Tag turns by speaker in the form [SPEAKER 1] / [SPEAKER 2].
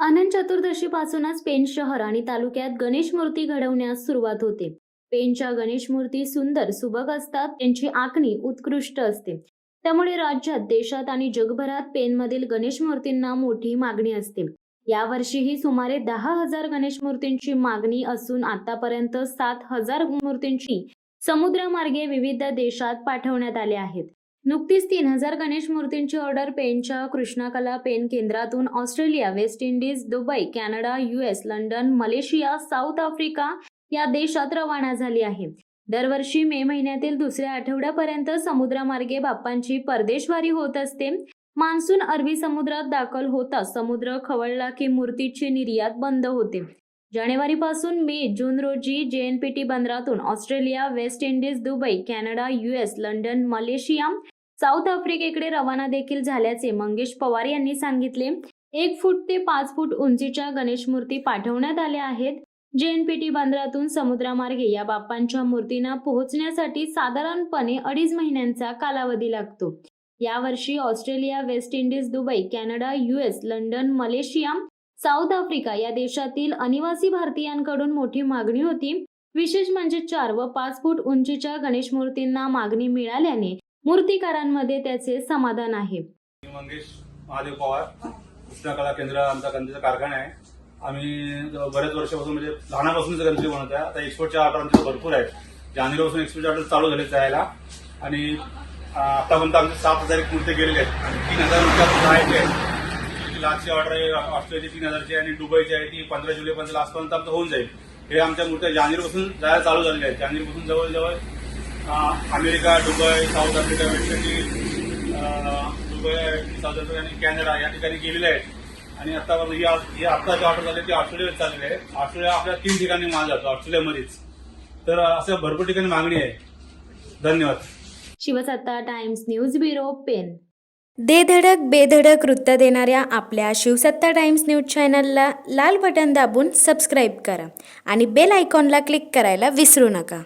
[SPEAKER 1] अनंत चतुर्दशीपासूनच पेण शहर आणि तालुक्यात गणेश मूर्ती घडवण्यास सुरुवात होते. पेणच्या गणेश मूर्ती सुंदर सुबक असतात, त्यांची आखणी उत्कृष्ट असते. त्यामुळे राज्यात, देशात आणि जगभरात पेणमधील गणेश मूर्तींना मोठी मागणी असते. यावर्षीही सुमारे 10,000 गणेश मूर्तींची मागणी असून आतापर्यंत 7,000 मूर्तींची समुद्रमार्गे विविध देशात पाठवण्यात आले आहेत. नुकतीच 3,000 गणेश मूर्तींची ऑर्डर पेणच्या कृष्णाकला पेण केंद्रातून Australia, West Indies, Dubai, Canada, US, London, Malaysia, south Africa या देशात रवाना झाली आहे. दरवर्षी मे महिन्यातील दुसऱ्या आठवड्यापर्यंत समुद्रमार्गे बाप्पांची परदेशवारी होत असते. मान्सून अरबी समुद्रात दाखल होताच समुद्र खवळला की मूर्तीची निर्यात बंद होते. जानेवारीपासून मे, जून रोजी JNPT बंदरातून Australia, West Indies, Dubai, Canada, US, London, Malaysia, south आफ्रिकेकडे रवाना देखील झाल्याचे मंगेश पवार यांनी सांगितले. 1 फूट ते 5 फूट उंचीच्या गणेश मूर्ती पाठवण्यात आल्या आहेत. JNPT बंदरातून समुद्रामार्गे या बाप्पांच्या मूर्तींना पोहोचण्यासाठी साधारणपणे 2.5 महिन्यांचा कालावधी लागतो. यावर्षी Australia, West Indies, Dubai, Canada, US, London, Malaysia, south Africa या देशातील अनिवासी भारतीयांकडून मोठी मागणी होती. विशेष म्हणजे 4 व 5 फूट उंचीच्या गणेश मूर्तींना मागणी मिळाल्याने मूर्तिकारांमध्ये त्याचे समाधान आहे.
[SPEAKER 2] मंगेश महादेव पवार, कृष्णकला केंद्र आमचा गणपतीचा कारखाना आहे. आम्ही बरेच वर्षापासून म्हणजे लहानापासूनच गणपती बनवत आहे. आता एक्सपोर्टच्या ऑर्डर आमच्या भरपूर आहेत. जानेवारीपासून एक्सपोर्टचे ऑर्डर चालू झाले जायला आणि आतापर्यंत आमचे 7,000 मूर्ती गेलेले आहेत आणि 3,000 मूर्ती राहायचे आहेत. लास्टची ऑर्डर आहे ऑस्ट्रेलियाची 3,000ची आणि दुबईची आहे ती 15 जुलैपर्यंत लास्टपर्यंत आमचं होऊन जाईल. हे आमच्या मूर्त्या जानेवारीपासून जायला चालू झालेल्या आहेत. जानेवारीपासून जवळजवळ America, Dubai, south Africa, waste Indies, Dubai, south Africa आणि कॅनडा या ठिकाणी गेलेले आहेत. आणि आता ही आत्ताची ऑर्डर झाली ती ऑस्ट्रेलियात चाललेली आहे. ऑस्ट्रेलिया आपल्या 3 ठिकाणी माल जातो ऑस्ट्रेलियामध्येच. तर असं भरपूर ठिकाणी मागणी आहे. धन्यवाद.
[SPEAKER 1] शिवसत्ता टाइम्स न्यूज ब्युरो, पेण.
[SPEAKER 3] दे धडक बेधडक वृत्त देणाऱ्या आपल्या शिवसत्ता टाइम्स न्यूज चॅनलला लाल बटन दाबून सबस्क्राईब करा आणि बेल आयकॉनला क्लिक करायला विसरू नका.